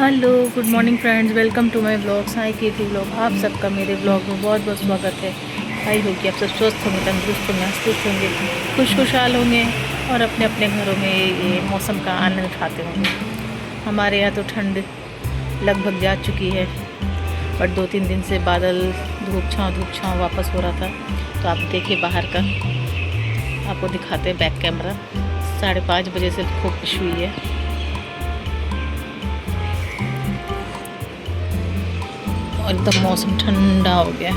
Hello good morning friends, welcome to my blog Sai Keerthi blog. आप सबका मेरे ब्लॉग में बहुत बहुत स्वागत है। आई होगी आप सब स्वस्थ होंगे, तंदुरुस्त होंगे, हंसते होंगे, खुशहाल होंगे और अपने अपने घरों में ये मौसम का आनंद उठाते होंगे। हमारे यहाँ तो ठंड लगभग जा चुकी है, बट 2-3 दिन से बादल धूप छाँव वापस हो रहा था। तो आप देखिए बाहर का, आपको दिखाते हैं बैक कैमरा। 5:30 बजे से खूब बारिश हुई है और एकदम मौसम ठंडा हो गया।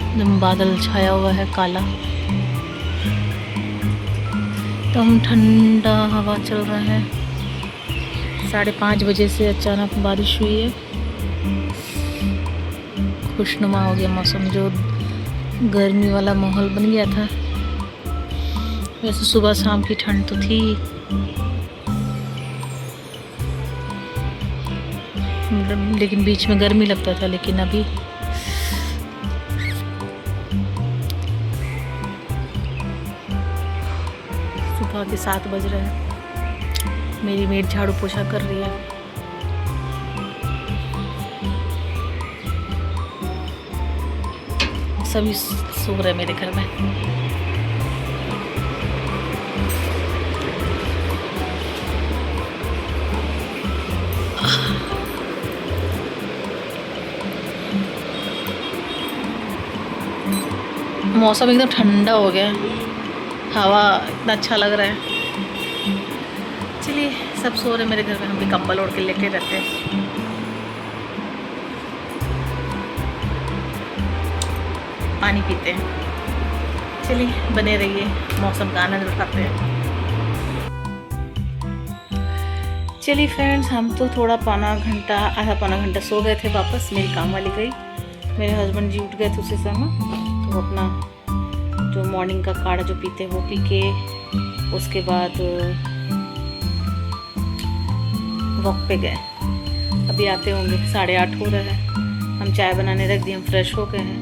एकदम बादल छाया हुआ है काला, एकदम ठंडा हवा चल रहा है। 5:30 बजे से अचानक बारिश हुई है, खुशनुमा हो गया मौसम। जो गर्मी वाला माहौल बन गया था, वैसे सुबह शाम की ठंड तो थी, लेकिन बीच में गर्मी लगता था। लेकिन अभी सुबह के 7 बज रहे हैं। मेरी मेड झाड़ू पोछा कर रही है। सभी सो रहे हैं मेरे घर में। मौसम एकदम ठंडा हो गया, हवा इतना अच्छा लग रहा है। चलिए सब सो रहे मेरे घर में, हम भी कंबल ओढ़ के लेटे रहते हैं। पानी पीते हैं। चलिए बने रहिए, मौसम का आनंद उठाते हैं। चलिए फ्रेंड्स, हम तो थोड़ा आधा पौना घंटा सो गए थे। वापस मेरी काम वाली गई, मेरे हस्बैंड जी उठ गए थे उसी समय। तो अपना जो मॉर्निंग का काढ़ा जो पीते हैं वो पी के, उसके बाद वॉक पे गए। अभी आते होंगे, 8:30 हो रहा है। हम चाय बनाने रख दिए, हम फ्रेश हो गए हैं।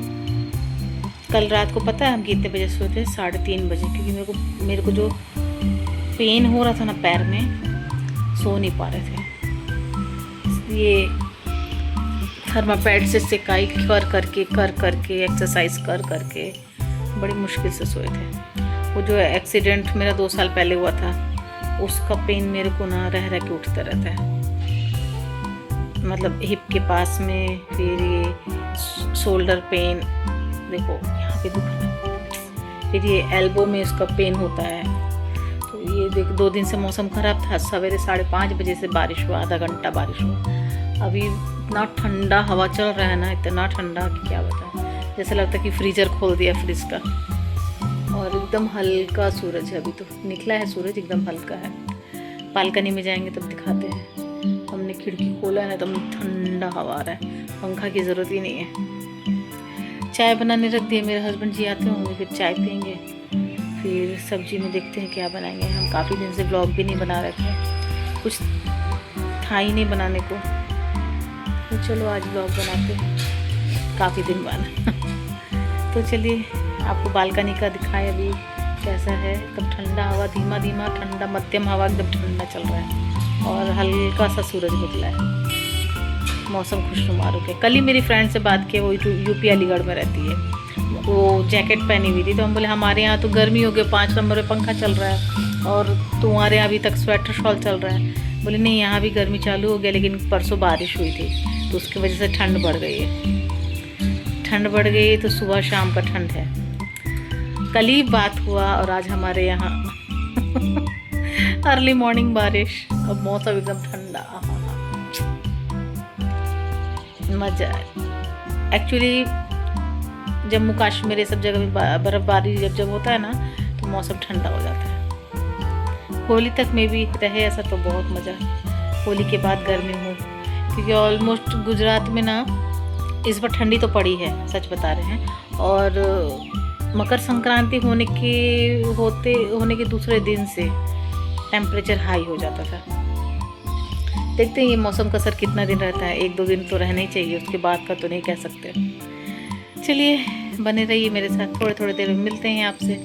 कल रात को पता है हम कितने बजे सोए थे? 3:30 बजे, क्योंकि मेरे को जो पेन हो रहा था ना पैर में, सो नहीं पा रहे थे। ये थर्मापैड से सेकाई कर करके एक्सरसाइज कर करके बड़ी मुश्किल से सोए थे। वो जो एक्सीडेंट मेरा 2 साल पहले हुआ था, उसका पेन मेरे को ना रह के उठता रहता है। मतलब हिप के पास में, फिर ये शोल्डर पेन, देखो यहाँ पे दुख रहा है, फिर ये एल्बो में उसका पेन होता है। तो ये देख, 2 दिन से मौसम ख़राब था। सवेरे 5:30 बजे से बारिश हुआ, आधा घंटा बारिश हुआ। अभी इतना ठंडा हवा चल रहा है ना, इतना ठंडा कि क्या बताएं। जैसे लगता है कि फ्रीजर खोल दिया फ्रिज का। और एकदम हल्का सूरज है, अभी तो निकला है सूरज, एकदम हल्का है। बालकनी में जाएंगे तब दिखाते हैं। हमने खिड़की खोला है ना, एकदम ठंडा हवा आ रहा है, पंखा की ज़रूरत ही नहीं है। चाय बनाने रख दिए, मेरे हस्बैंड जी आते होंगे, फिर चाय पियेंगे। फिर सब्जी में देखते हैं क्या बनाएंगे। हम काफ़ी दिन से व्लॉग भी नहीं बना रहे थे, कुछ था ही नहीं बनाने को। तो चलो आज व्लॉग बनाते हैं, काफ़ी दिन बाद। तो चलिए आपको बालकनी का दिखाएं अभी कैसा है। एकदम ठंडा हवा, धीमा ठंडा, मध्यम हवा, एकदम ठंडा चल रहा है और हल्का सा सूरज निकला है। मौसम खुशनुमा हो गया। कल ही मेरी फ्रेंड से बात की, वो यूपी अलीगढ़ में रहती है। वो जैकेट पहनी हुई थी, तो हम बोले हमारे यहाँ तो गर्मी हो गई, 5 नंबर में पंखा चल रहा है और तुम्हारे यहाँ अभी तक स्वेटर शॉल चल रहा है। बोले नहीं, यहाँ भी गर्मी चालू हो गया, लेकिन परसों बारिश हुई थी तो उसकी वजह से ठंड बढ़ गई है। ठंड बढ़ गई तो सुबह शाम का ठंड है। कल ही बात हुआ और आज हमारे यहाँ अर्ली मॉर्निंग बारिश। अब मौसम एकदम ठंडा, मजा है। एक्चुअली जम्मू कश्मीर ये सब जगह में बर्फबारी जब होता है ना, तो मौसम ठंडा हो जाता है। होली तक में भी रहे ऐसा तो बहुत मज़ा। होली के बाद गर्मी हो, क्योंकि ऑलमोस्ट गुजरात में ना इस बार ठंडी तो पड़ी है, सच बता रहे हैं। और मकर संक्रांति होने के दूसरे दिन से टेम्परेचर हाई हो जाता था। देखते हैं ये मौसम का असर कितना दिन रहता है। 1-2 दिन तो रहना ही चाहिए, उसके बाद का तो नहीं कह सकते। चलिए बने रहिए मेरे साथ, थोड़े थोड़े देर में मिलते हैं आपसे।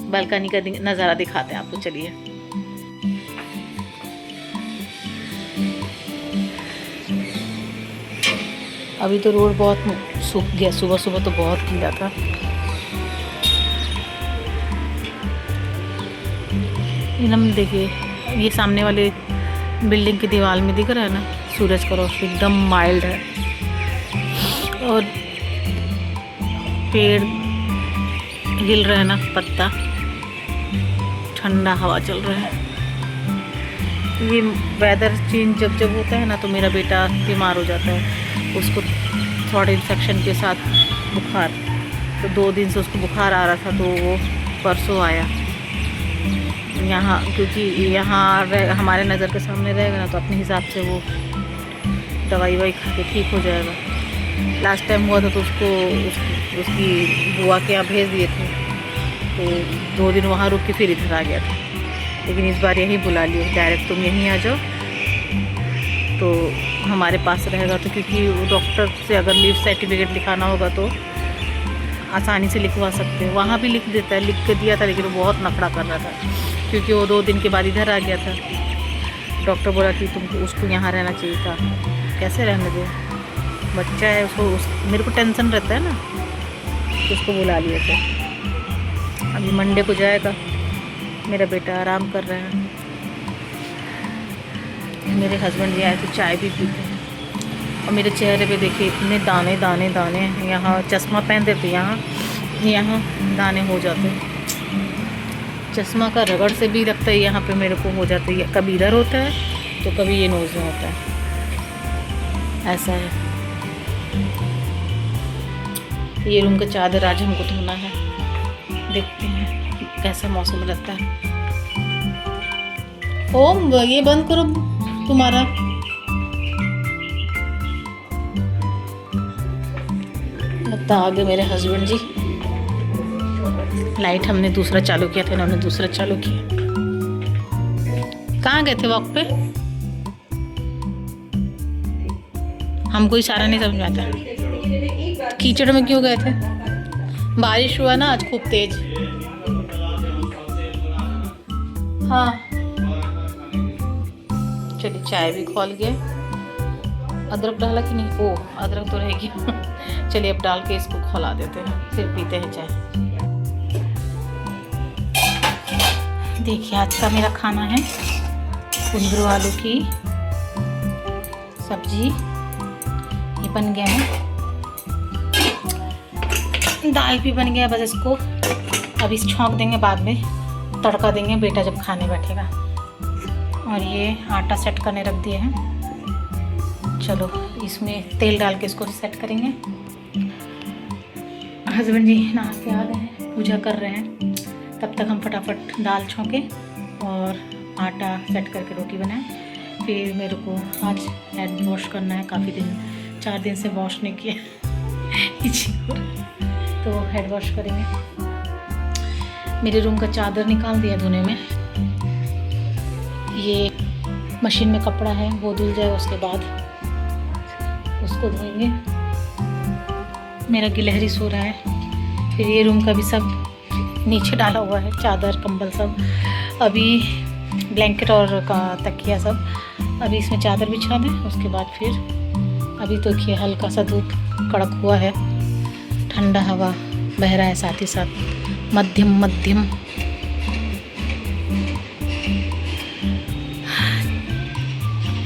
बालकनी का नज़ारा दिखाते हैं आपको, चलिए। अभी तो रोड बहुत सूख गया, सुबह सुबह तो बहुत गीला था। हम देखिए, ये सामने वाले बिल्डिंग की दीवार में दिख रहा है ना, सूरज का रोशनी एकदम माइल्ड है और पेड़ हिल रहे हैं ना, पत्ता, ठंडा हवा चल रहा है। ये वेदर चेंज जब जब होता है ना तो मेरा बेटा बीमार हो जाता है, उसको थ्रोट इन्फेक्शन के साथ बुखार, तो 2 दिन से उसको बुखार आ रहा था, तो वो परसों आया यहाँ, क्योंकि यहाँ हमारे नज़र के सामने रहेगा ना तो अपने हिसाब से वो दवाई ववाई खा के ठीक हो जाएगा। लास्ट टाइम हुआ था तो उसको उसकी बुआ के यहाँ भेज दिए थे, तो 2 दिन वहाँ रुक के फिर इधर आ गया था। लेकिन इस बार यहीं बुला लिए, डायरेक्ट तुम यहीं आ जाओ तो हमारे पास रहेगा, तो क्योंकि वो डॉक्टर से अगर लीव सर्टिफिकेट लिखाना होगा तो आसानी से लिखवा सकते हैं। वहाँ भी लिख देता है, लिख के दिया था, लेकिन वो बहुत नखड़ा कर रहा था क्योंकि वो 2 दिन के बाद इधर आ गया था। डॉक्टर बोला कि तुमको उसको यहाँ रहना चाहिए था, कैसे रहने दो, बच्चा है उसको, मेरे को टेंशन रहता है ना, तो उसको बुला लिए थे। अभी मंडे को जाएगा, मेरा बेटा आराम कर रहा है। मेरे हस्बैंड जी आए तो चाय भी पीते हैं, और मेरे चेहरे पे देखिए इतने दाने दाने दाने हैं। यहाँ चश्मा पहन देते, यहाँ दाने हो जाते हैं। चश्मा का रगड़ से भी लगता है यहाँ पे मेरे को हो जाता है, कभी इधर होता है तो कभी ये नोज़ में होता है, ऐसा है। ये रूम का चादर आज हमको धोना है, देखते हैं कैसा मौसम रहता है। ओम ये बंद करो तुम्हारा, लगता आ गए मेरे हस्बैंड जी। लाइट हमने दूसरा चालू किया था, इन्होंने दूसरा चालू किया। कहाँ गए थे वॉक पे? हमको इशारा नहीं समझ में आता। कीचड़ में क्यों गए थे? बारिश हुआ ना आज खूब तेज। हाँ चलिए, चाय भी खोल गया। अदरक डाला कि नहीं? ओ अदरक तो रहेगी। चलिए अब डाल के इसको खौला देते हैं, फिर पीते हैं चाय। देखिए आज का मेरा खाना है कुंदरू आलू की सब्जी, ये बन गया है, दाल भी बन गया। बस इसको अभी छौंक देंगे, बाद में तड़का देंगे बेटा जब खाने बैठेगा। और ये आटा सेट करने रख दिए हैं, चलो इसमें तेल डाल के इसको सेट करेंगे। हस्बैंड जी नहा के आ गए हैं, पूजा कर रहे हैं, तब तक हम फटाफट दाल छौंकें और आटा सेट करके रोटी बनाएं। फिर मेरे को आज हेड वॉश करना है, काफ़ी दिन 4 दिन से वॉश नहीं किया तो हेड वॉश करेंगे। मेरे रूम का चादर निकाल दिया धोने में, ये मशीन में कपड़ा है वो धुल जाएगा, उसके बाद उसको धोएंगे। मेरा गिलहरी सो रहा है। फिर ये रूम का भी सब नीचे डाला हुआ है, चादर कंबल सब, अभी ब्लैंकेट और का तकिया सब, अभी इसमें चादर बिछा दें। उसके बाद फिर अभी तो देखिए हल्का सा धूप कड़क हुआ है, ठंडा हवा बह रहा है, साथ ही साथ मध्यम मध्यम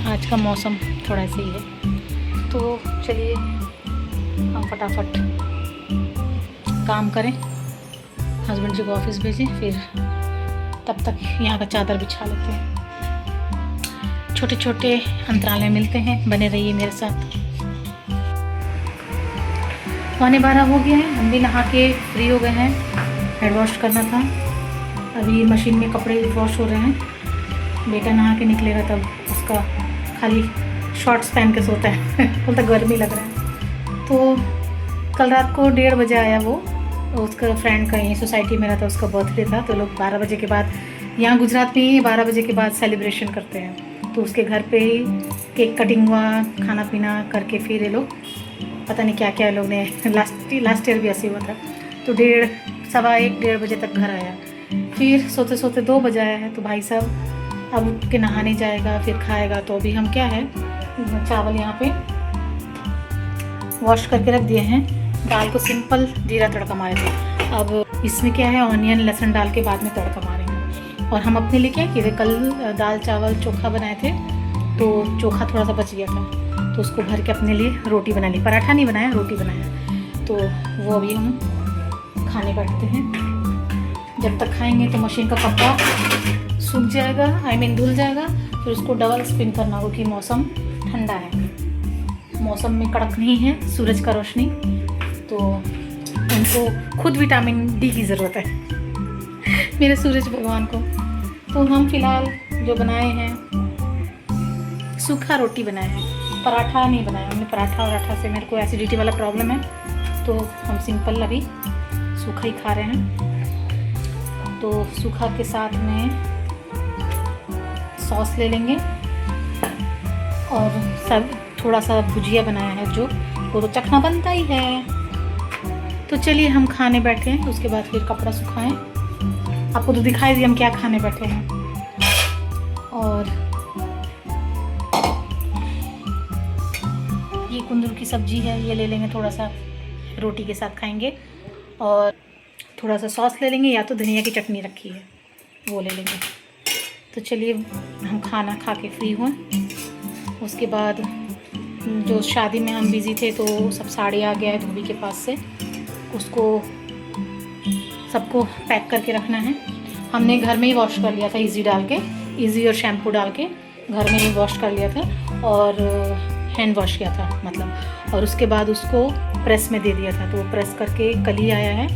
आज का मौसम थोड़ा ऐसे ही है। तो चलिए हम फटाफट काम करें, हस्बैंड जी को ऑफिस भेजें, फिर तब तक यहाँ का चादर बिछा लेते हैं। छोटे छोटे अंतराल में मिलते हैं, बने रहिए मेरे साथ। 12:15 हो गया है, हम भी नहा के फ्री हो गए हैं। हेड वॉश करना था, अभी मशीन में कपड़े वॉश हो रहे हैं। बेटा नहा के निकलेगा तब उसका खाली शॉर्ट्स पहन के सोता है बोलता गर्मी लग रहा है। तो कल रात को 1:30 बजे आया वो, उसका फ्रेंड का यहीं सोसाइटी में रहा था, उसका बर्थडे था। तो लोग 12 बजे के बाद, यहाँ गुजरात में ही 12 बजे के बाद सेलिब्रेशन करते हैं, तो उसके घर पे ही केक कटिंग हुआ, खाना पीना करके फिर ये लोग पता नहीं क्या क्या लोग ने लास्ट ईयर भी ऐसे हुआ था। तो 1:30 1:15 बजे तक घर आया। फिर सोते सोते 2 बज आया है, तो भाई साहब अब उठ के नहाने जाएगा, फिर खाएगा। तो अभी हम क्या है, चावल यहाँ पे वॉश करके रख दिए हैं। दाल को सिंपल जीरा तड़का मारे थे। अब इसमें क्या है, ऑनियन लहसुन डाल के बाद में तड़का मारेंगे। और हम अपने लिए क्या किए थे, कल दाल चावल चोखा बनाए थे, तो चोखा थोड़ा सा बच गया था, तो उसको भर के अपने लिए रोटी बना ली। पराठा नहीं बनाया, रोटी बनाया। तो वो अभी हम खाने बैठते हैं। जब तक खाएंगे तो मशीन का कपड़ा सूख जाएगा, धुल जाएगा। फिर उसको डबल स्पिन करना, क्योंकि मौसम ठंडा है, मौसम में कड़क नहीं है सूरज का रोशनी, तो उनको खुद विटामिन डी की ज़रूरत है मेरे सूरज भगवान को। तो हम फिलहाल जो बनाए हैं, सूखा रोटी बनाए हैं, पराठा नहीं बनाया हमने। पराठा और आटा से मेरे को एसिडिटी वाला प्रॉब्लम है, तो हम सिंपल अभी सूखा ही खा रहे हैं। तो सूखा के साथ में सॉस ले लेंगे, और सब थोड़ा सा भुजिया बनाया है, जो वो तो चखना बनता ही है। तो चलिए हम खाने बैठे हैं, उसके बाद फिर कपड़ा सुखाएं। आपको तो दिखाई दिया हम क्या खाने बैठे हैं। और ये कुंदरू की सब्जी है, ये ले लेंगे, थोड़ा सा रोटी के साथ खाएंगे। और थोड़ा सा सॉस ले लेंगे, या तो धनिया की चटनी रखी है वो ले लेंगे। तो चलिए हम खाना खा के फ्री हुए। उसके बाद जो शादी में हम बिज़ी थे, तो सब साड़ी आ गया है धोबी के पास से, उसको सबको पैक करके रखना है। हमने घर में ही वॉश कर लिया था, इजी डाल के, इजी और शैम्पू डाल के घर में ही वॉश कर लिया था, और हैंड वॉश किया था मतलब। और उसके बाद उसको प्रेस में दे दिया था, तो वो प्रेस करके कल ही आया है।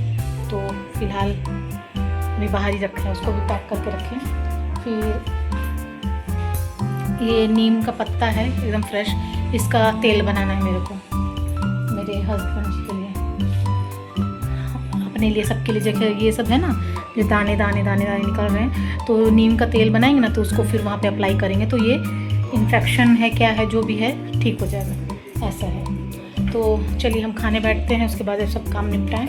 तो फिलहाल अभी बाहर ही रखा है, उसको भी पैक करके रखें। फिर ये नीम का पत्ता है एकदम फ्रेश, इसका तेल बनाना है मेरे को, मेरे हस्बैंड जी के लिए, अपने लिए, सबके लिए। जैसे ये सब है ना, जो दाने दाने दाने दाने निकल रहे हैं, तो नीम का तेल बनाएंगे ना, तो उसको फिर वहाँ पे अप्लाई करेंगे, तो ये इन्फेक्शन है क्या है जो भी है ठीक हो जाएगा, ऐसा है। तो चलिए हम खाने बैठते हैं, उसके बाद ये सब काम निपटाएं।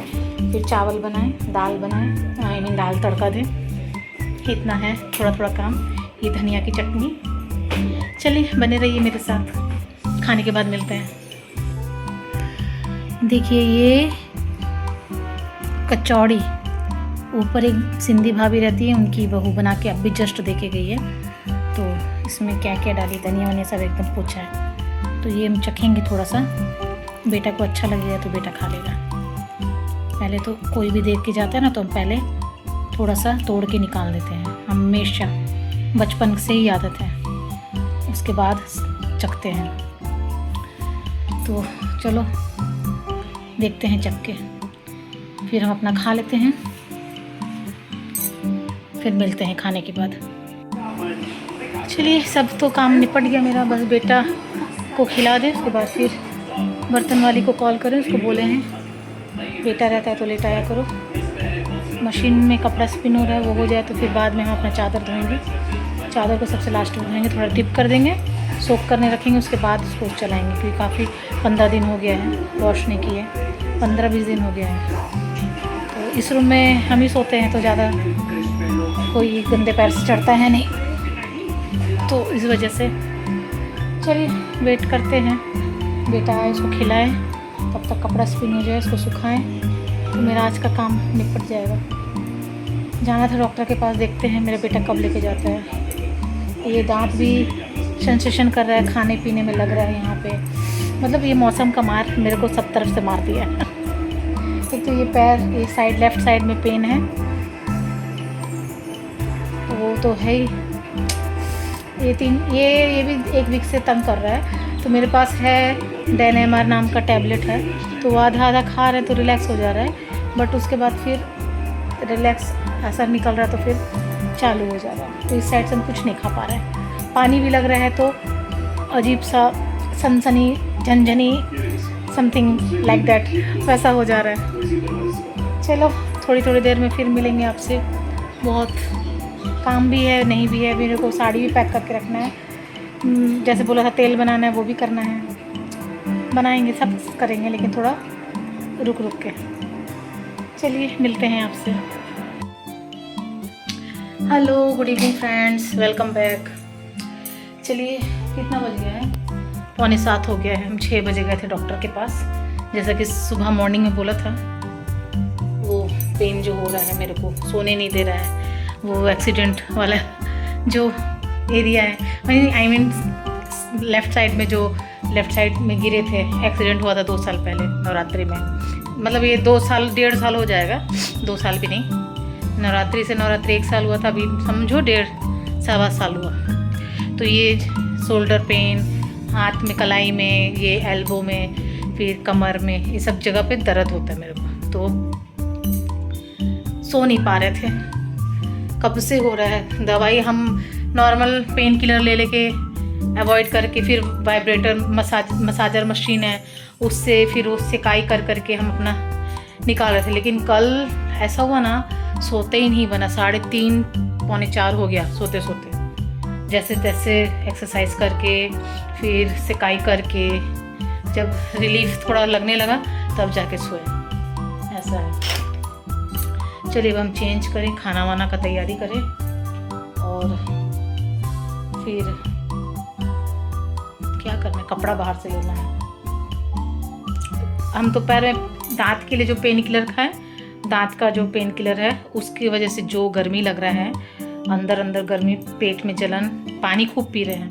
फिर चावल बनाएं, दाल बनाएं, दाल तड़का दें, इतना है थोड़ा थोड़ा काम। ये धनिया की चटनी। चलिए बने रहिए मेरे साथ, खाने के बाद मिलते हैं। देखिए ये कचौड़ी, ऊपर एक सिंधी भाभी रहती है, उनकी बहू बना के अभी जस्ट देके गई है। तो इसमें क्या क्या डाली, धनिया वनिया सब एकदम पूछा है। तो ये हम चखेंगे थोड़ा सा, बेटा को अच्छा लगेगा तो बेटा खा लेगा। पहले तो कोई भी देख के जाता है ना, तो हम पहले थोड़ा सा तोड़ के निकाल देते हैं, हमेशा बचपन से ही आदत है, उसके बाद चखते हैं। तो चलो देखते हैं चख के, फिर हम अपना खा लेते हैं, फिर मिलते हैं खाने के बाद। चलिए सब तो काम निपट गया मेरा, बस बेटा को खिला दे, उसके बाद फिर बर्तन वाली को कॉल करें, उसको बोले हैं बेटा रहता है तो लेट आया करो। मशीन में कपड़ा स्पिन हो रहा है, वो हो जाए तो फिर बाद में हम अपना चादर धोएंगे। चादर को सबसे लास्ट में धोएंगे, थोड़ा डिप कर देंगे, सोक करने रखेंगे, उसके बाद उसको चलाएंगे, क्योंकि काफ़ी 15 दिन हो गया है वॉश नहीं किए, 15-20 दिन हो गया है। तो इस रूम में हम ही सोते हैं, तो ज़्यादा कोई गंदे पैर से चढ़ता है नहीं, तो इस वजह से चलिए वेट करते हैं, बेटा आए उसको खिलाएं, तब तक कपड़ा स्पिन हो जाए, उसको सुखाएं, तो मेरा आज का काम निपट जाएगा। जाना था डॉक्टर के पास, देखते हैं मेरा बेटा कब लेके जाता है। ये दांत भी सेंसेशन कर रहा है, खाने पीने में लग रहा है यहाँ पे, मतलब ये मौसम का मार मेरे को सब तरफ से मार दिया है। एक तो ये पैर, ये साइड, लेफ़्ट साइड में पेन है, तो वो तो है ही। ये भी 1 वीक से तंग कर रहा है। तो मेरे पास है डेनेमार नाम का टैबलेट है, तो वो आधा आधा खा रहे हैं तो रिलैक्स हो जा रहा है, बट उसके बाद फिर रिलैक्स असर निकल रहा है, तो फिर चालू हो जा रहा है। तो इस साइड से हम कुछ नहीं खा पा रहे हैं, पानी भी लग रहा है, तो अजीब सा सनसनी झनझनी समथिंग लाइक दैट वैसा हो जा रहा है। चलो थोड़ी थोड़ी देर में फिर मिलेंगे आपसे, बहुत काम भी है, नहीं भी है, मेरे को साड़ी भी पैक करके रखना है, जैसे बोला था तेल बनाना है वो भी करना है, बनाएंगे सब करेंगे, लेकिन थोड़ा रुक रुक के। चलिए मिलते हैं आपसे। Hello, good evening friends, welcome back. चलिए, कितना बज गया है? 6:45 हो गया है। हम 6 बजे गए थे डॉक्टर के पास, जैसा कि सुबह मॉर्निंग में बोला था। वो पेन जो हो रहा है, मेरे को सोने नहीं दे रहा है, वो एक्सीडेंट वाला जो एरिया है, आई मीन लेफ़्ट साइड में, जो लेफ़्ट साइड में गिरे थे, एक्सीडेंट हुआ था 2 साल पहले नवरात्रि में। मतलब ये 2 साल 1.5 साल हो जाएगा, 2 साल भी नहीं। नवरात्रि से नवरात्रि 1 साल हुआ था, अभी समझो 1.5 सवा साल हुआ। तो ये शोल्डर पेन, हाथ में कलाई में, ये एल्बो में, फिर कमर में, ये सब जगह पे दर्द होता है मेरे को। तो सो नहीं पा रहे थे, कब से हो रहा है। दवाई हम नॉर्मल पेन किलर ले लेके अवॉइड करके, फिर वाइब्रेटर मसाजर मशीन है, उससे फिर वो सिकाई कर करके हम अपना निकाल रहे थे। लेकिन कल ऐसा हुआ ना, सोते ही नहीं बना। 3:30 पौने 4 हो गया सोते सोते। जैसे तैसे एक्सरसाइज करके, फिर सिकाई करके, जब रिलीफ थोड़ा लगने लगा तब जाके सोए। ऐसा है। चलिए अब हम चेंज करें, खाना वाना का तैयारी करें, और फिर क्या करना है, कपड़ा बाहर से लेना है। हम दोपहर में दांत के लिए जो पेन किलर खाएं, दांत का जो पेन किलर है, उसकी वजह से जो गर्मी लग रहा है, अंदर अंदर गर्मी, पेट में जलन, पानी खूब पी रहे हैं।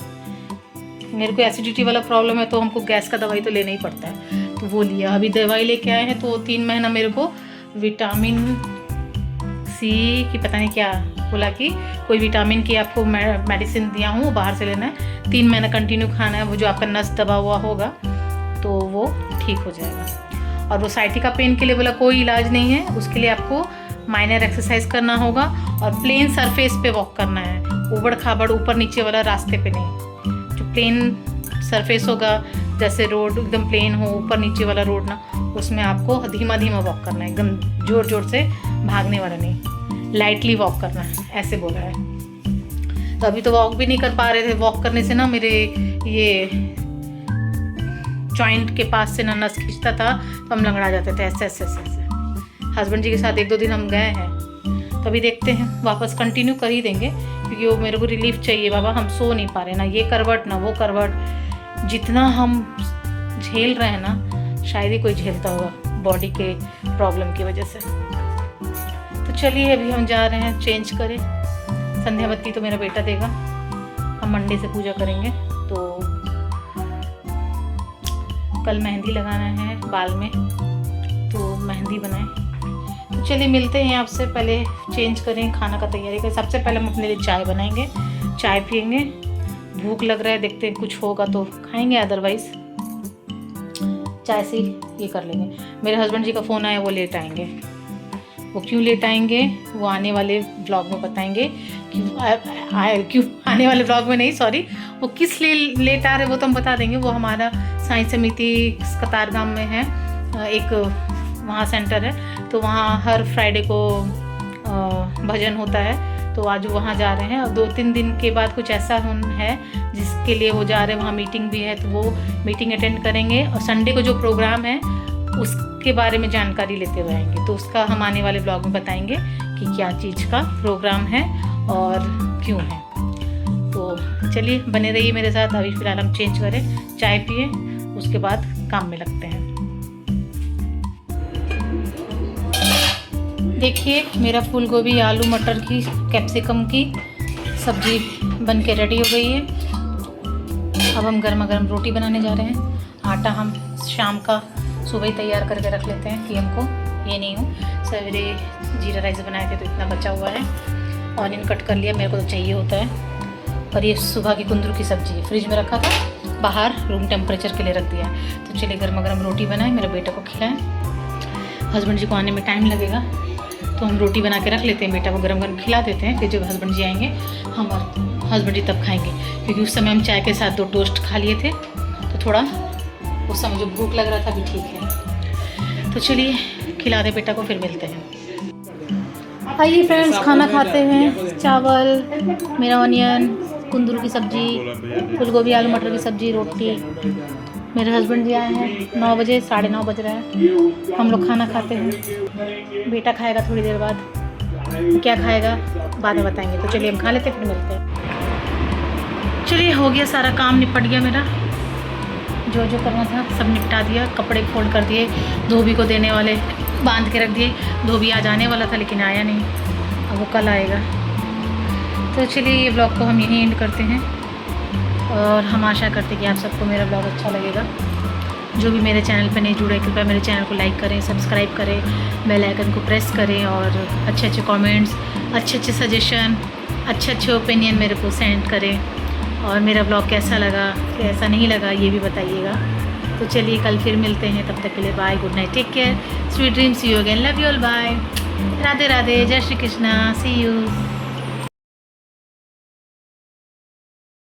मेरे को एसिडिटी वाला प्रॉब्लम है, तो हमको गैस का दवाई तो लेना ही पड़ता है, तो वो लिया। अभी दवाई लेके आए हैं, तो 3 महीना मेरे को विटामिन सी की पता नहीं क्या बोला कि कोई विटामिन की आपको मेडिसिन दिया हूँ, वो बाहर से लेना है। 3 महीना कंटिन्यू खाना है। वो जो आपका नस दबा हुआ होगा तो वो ठीक हो जाएगा। और वो साइटिका पेन के लिए बोला कोई इलाज नहीं है, उसके लिए आपको माइनर एक्सरसाइज करना होगा और प्लेन सरफेस पे वॉक करना है, उबड़ खाबड़ ऊपर नीचे वाला रास्ते पे नहीं। जो प्लेन सरफेस होगा, जैसे रोड एकदम प्लेन हो, ऊपर नीचे वाला रोड ना, उसमें आपको धीमा धीमा वॉक करना है, एकदम जोर जोर से भागने वाला नहीं, लाइटली वॉक करना है, ऐसे बोला है। तो अभी तो वॉक भी नहीं कर पा रहे थे। वॉक करने से ना मेरे ये जॉइंट के पास से ना नस खींचता था, तो हम लंगड़ा जाते थे ऐसे ऐसे ऐसे ऐसे। हस्बैंड जी के साथ 1-2 दिन हम गए हैं, तो अभी देखते हैं, वापस कंटिन्यू कर ही देंगे, क्योंकि वो मेरे को रिलीफ चाहिए। बाबा हम सो नहीं पा रहे, ना ये करवट ना वो करवट, जितना हम झेल रहे हैं ना, शायद ही कोई झेलता होगा बॉडी के प्रॉब्लम की वजह से। तो चलिए अभी हम जा रहे हैं चेंज करें। संध्या बत्ती तो मेरा बेटा देगा, हम मंडे से पूजा करेंगे। तो कल मेहंदी लगाना है बाल में, तो मेहंदी बनाएं। तो चलिए मिलते हैं आपसे, पहले चेंज करें, खाना का तैयारी करें। सबसे पहले हम अपने लिए चाय बनाएंगे, चाय पियेंगे। भूख लग रहा है, देखते हैं कुछ होगा तो खाएंगे, अदरवाइज़ चाय से ये कर लेंगे। मेरे हस्बैंड जी का फ़ोन आया, वो लेट आएंगे। वो क्यों लेट आएंगे वो आने वाले ब्लॉग में बताएंगे। क्यों आने वाले ब्लॉग में नहीं, सॉरी, वो किस लिए लेट आ रहे वो तो हम बता देंगे। वो हमारा साई समिति कतारगाम में है, एक वहाँ सेंटर है, तो वहाँ हर फ्राइडे को भजन होता है। तो आज वहाँ जा रहे हैं, और 2-3 दिन के बाद कुछ ऐसा है जिसके लिए वो जा रहे हैं। वहाँ मीटिंग भी है, तो वो मीटिंग अटेंड करेंगे, और संडे को जो प्रोग्राम है उसके बारे में जानकारी लेते हुए आएंगे। तो उसका हम आने वाले ब्लॉग में बताएंगे कि क्या चीज़ का प्रोग्राम है और क्यों है। तो चलिए बने रहिए मेरे साथ। अभी फ़िलहाल हम चेंज करें, चाय पिए, उसके बाद काम में लगते हैं। देखिए मेरा फूल गोभी, आलू मटर की, कैप्सिकम की सब्जी बन के रेडी हो गई है। अब हम गर्मा गर्म रोटी बनाने जा रहे हैं। आटा हम शाम का सुबह ही तैयार करके रख लेते हैं कि हमको ये नहीं हो। सवेरे जीरा राइस बनाए थे तो इतना बचा हुआ है। ऑनियन कट कर लिया, मेरे को तो चाहिए होता है। और ये सुबह की कुंदरू की सब्ज़ी फ्रिज में रखा था, बाहर रूम टेम्परेचर के लिए रख दिया। तो चलिए गर्मा गर्म रोटी बनाए, मेरे बेटे को खिलाएं। हस्बैंड जी को आने में टाइम लगेगा, तो हम रोटी बना के रख लेते हैं, बेटा को गरम गरम खिला देते हैं। फिर जब हस्बैंड जी आएंगे, हम हस्बैंड जी तब खाएंगे, क्योंकि उस समय हम चाय के साथ 2 टोस्ट खा लिए थे, तो थोड़ा उस समय जो भूख लग रहा था भी ठीक है। तो चलिए खिला दे बेटा को, फिर मिलते हैं। आइए फ्रेंड्स, खाना खाते हैं। चावल, मेरा ऑनियन, कुंदरू की सब्ज़ी, फूल गोभी आलू मटर की सब्ज़ी, रोटी। मेरे हस्बैंड जी आए हैं 9 बजे, 9:30 बज रहा है। हम लोग खाना खाते हैं, बेटा खाएगा थोड़ी देर बाद। क्या खाएगा बाद में बताएंगे। तो चलिए हम खा लेते फिर मिलते हैं। चलिए हो गया सारा काम, निपट गया मेरा, जो जो करना था सब निपटा दिया। कपड़े फोल्ड कर दिए, धोबी को देने वाले बांध के रख दिए। धोबी आज आने वाला था लेकिन आया नहीं, अब वो कल आएगा। तो चलिए ये ब्लॉग को हम यहीं एंड करते हैं और हम आशा करते हैं कि आप सबको मेरा ब्लॉग अच्छा लगेगा। जो भी मेरे चैनल पर नहीं जुड़े कृपया मेरे चैनल को लाइक करें, सब्सक्राइब करें, बेल आइकन को प्रेस करें और अच्छे अच्छे कमेंट्स, अच्छे अच्छे सजेशन, अच्छे ओपिनियन मेरे को सेंड करें। और मेरा ब्लॉग कैसा लगा कैसा नहीं लगा ये भी बताइएगा। तो चलिए कल फिर मिलते हैं, तब तक के लिए bye, good night, take care, sweet dreams, see you again, love you all, bye, Radhe Radhe, Jai Shri Krishna, C you.